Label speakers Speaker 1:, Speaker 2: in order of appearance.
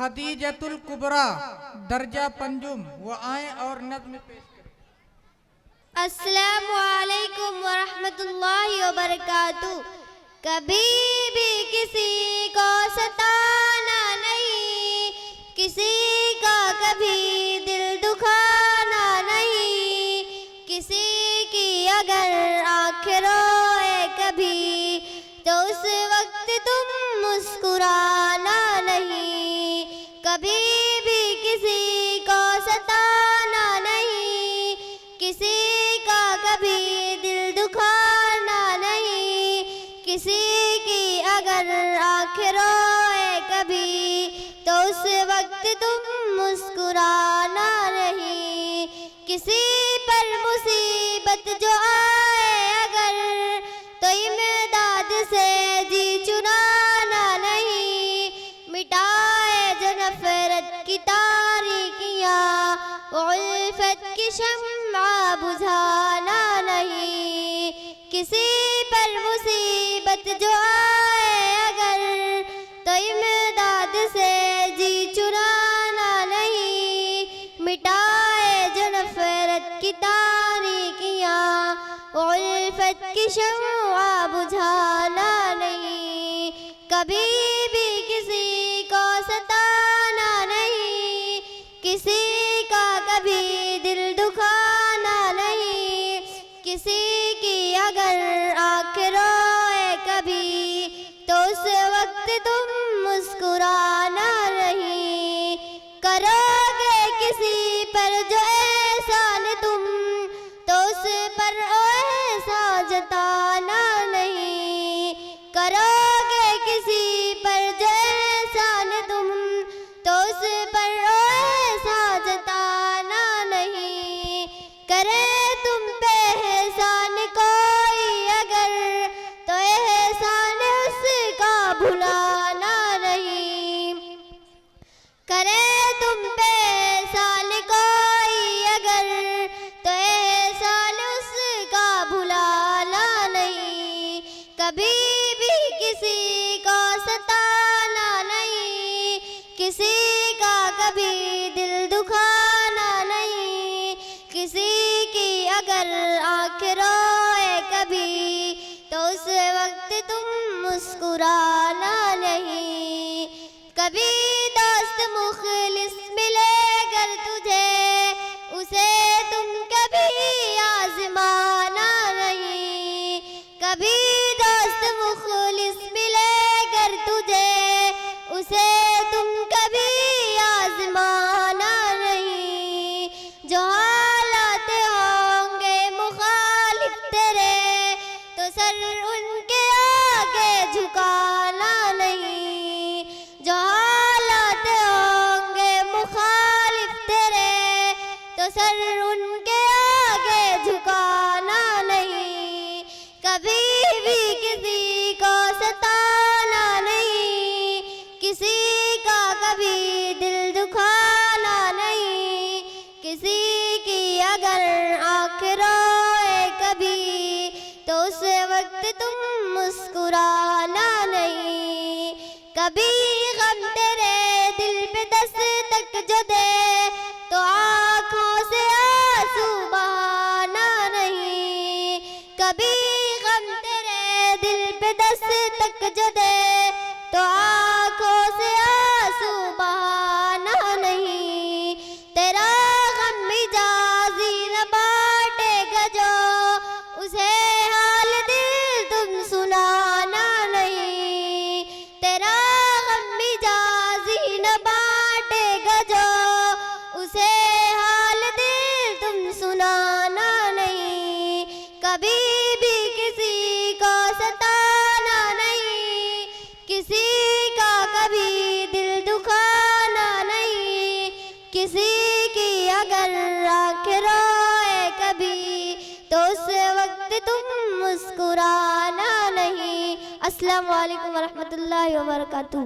Speaker 1: خدیجۃ الکبریٰ درجہ پنجم، وہ آئیں اور نظم پیش کریں۔
Speaker 2: السلام علیکم ورحمۃ اللہ وبرکاتہ۔ کبھی بھی کسی کو ستانا نہیں، کسی کا کبھی دل دکھانا نہیں، کسی کی اگر آنکھ روئے کبھی تو اس وقت تم مسکرانا نہیں، کبھی بھی کسی کو ستانا نہیں، کسی کا کبھی دل دکھانا نہیں، کسی کی اگر آنکھ روئے کبھی تو اس وقت تم مسکرانا نہیں، کسی پر مصیبت جو آئے اگر تو امداد سے جی چرانا نہیں، مٹائے جو نفرت کی تاریکیاں الفت کی شمع بجھانا نہیں، کسی پر مصیبت جو آئے اگر تو امداد سے جی چرانا نہیں، مٹائے جو نفرت کی تاریکیاں الفت کی شمع بجھانا نہیں، کبھی بھی کسی کو ستانا نہیں، کسی کا کبھی دل دکھانا نہیں، کسی کی اگر آنکھ روئے کبھی تو اس وقت تم مسکرانا نہیں، کرو گے کسی پر جو احسان تم تو اس پر احسان جتانا نہیں، کرو گے کسی پر جو احسان تم تو اس پر احسان جتانا نہیں، کرے تم پہ احسان کوئی اگر تو احسان اس کا بھلانا نہیں، کرے تم پہ احسان کوئی اگر تو احسان اس کا بھلانا نہیں، کبھی بھی کسی کو ستانا نہیں، کسی کا کبھی دل دکھانا نہیں، کسی کی اگر آنکھ روئے کبھی تو اس وقت تم مسکرانا نہیں، کبھی دوست مخلص ملے گر تجھے اسے تم کبھی آزمانا نہیں، کبھی دوست مخلص ملے گر تجھے اسے تم کبھی آزمانا نہیں، جو حالات ہوں گے مخالف تیرے تو سر ان کے آگے جھکانا نہیں، جو حالات ہوں گے مخالف تیرے تو سر ان کے آگے جھکانا نہیں، کبھی بھی کسی کو ستانا نہیں، کسی کا کبھی دل دکھانا نہیں، کسی کی اگر آنکھ روئے کبھی تو اس وقت تم مسکرانا نہیں، کبھی غم تیرے دل پہ دستک جو دے تو آنکھوں سے آنسو بہانا نہیں، کبھی غم تیرے دل پہ دستک جو دے تو آنکھوں سے آنسو بہانا نہیں، تیرا غم مجازی نہ بانٹے گا جو اسے حال دل تم سنانا نہیں، تیرا غم مجازی نہ بانٹے گا جو اسے حال دل تم سنانا نہیں، کبھی بھی کسی کو ستانا نہیں، کسی کا کبھی دل دکھانا نہیں، کسی کی اگر آنکھ روئے کبھی تو اس وقت تم مسکرانا نہیں۔ السلام علیکم ورحمۃ اللہ وبرکاتہ۔